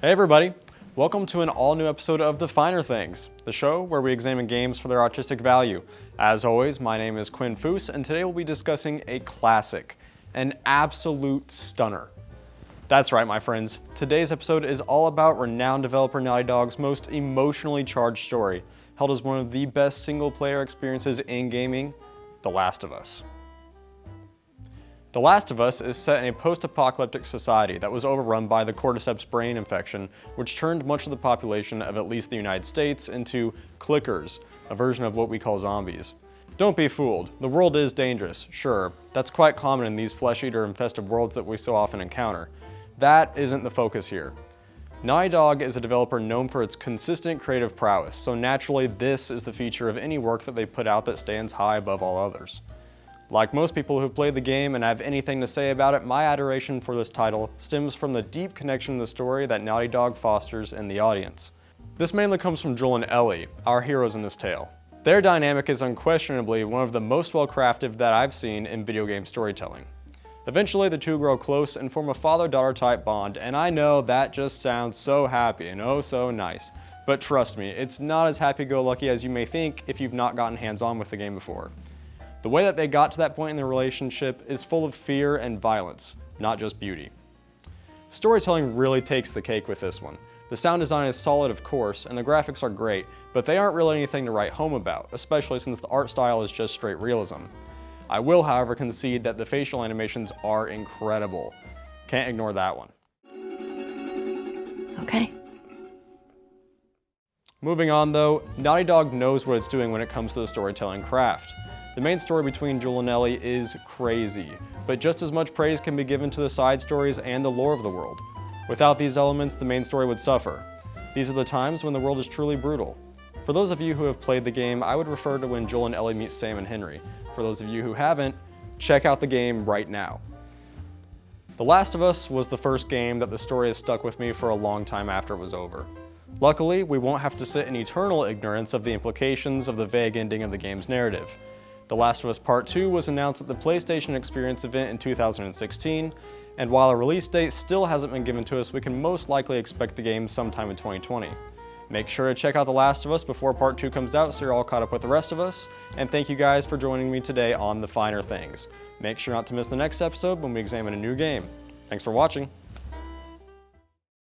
Hey everybody, welcome to an all-new episode of The Finer Things, the show where we examine games for their artistic value. As always, my name is Quinn Foose, and today we'll be discussing a classic, an absolute stunner. That's right, my friends, today's episode is all about renowned developer Naughty Dog's most emotionally charged story, held as one of the best single-player experiences in gaming, The Last of Us. The Last of Us is set in a post-apocalyptic society that was overrun by the cordyceps brain infection, which turned much of the population of at least the United States into clickers, a version of what we call zombies. Don't be fooled, the world is dangerous, sure, that's quite common in these flesh-eater infested worlds that we so often encounter. That isn't the focus here. Naughty Dog is a developer known for its consistent creative prowess, so naturally this is the feature of any work that they put out that stands high above all others. Like most people who've played the game and have anything to say about it, my adoration for this title stems from the deep connection to the story that Naughty Dog fosters in the audience. This mainly comes from Joel and Ellie, our heroes in this tale. Their dynamic is unquestionably one of the most well-crafted that I've seen in video game storytelling. Eventually, the two grow close and form a father-daughter type bond, and I know that just sounds so happy and oh so nice. But trust me, it's not as happy-go-lucky as you may think if you've not gotten hands-on with the game before. The way that they got to that point in their relationship is full of fear and violence, not just beauty. Storytelling really takes the cake with this one. The sound design is solid, of course, and the graphics are great, but they aren't really anything to write home about, especially since the art style is just straight realism. I will, however, concede that the facial animations are incredible. Can't ignore that one. Okay. Moving on though, Naughty Dog knows what it's doing when it comes to the storytelling craft. The main story between Joel and Ellie is crazy, but just as much praise can be given to the side stories and the lore of the world. Without these elements, the main story would suffer. These are the times when the world is truly brutal. For those of you who have played the game, I would refer to when Joel and Ellie meet Sam and Henry. For those of you who haven't, check out the game right now. The Last of Us was the first game that the story has stuck with me for a long time after it was over. Luckily, we won't have to sit in eternal ignorance of the implications of the vague ending of the game's narrative. The Last of Us Part 2 was announced at the PlayStation Experience event in 2016, and while a release date still hasn't been given to us, we can most likely expect the game sometime in 2020. Make sure to check out The Last of Us before Part 2 comes out so you're all caught up with the rest of us, and thank you guys for joining me today on The Finer Things. Make sure not to miss the next episode when we examine a new game. Thanks for watching.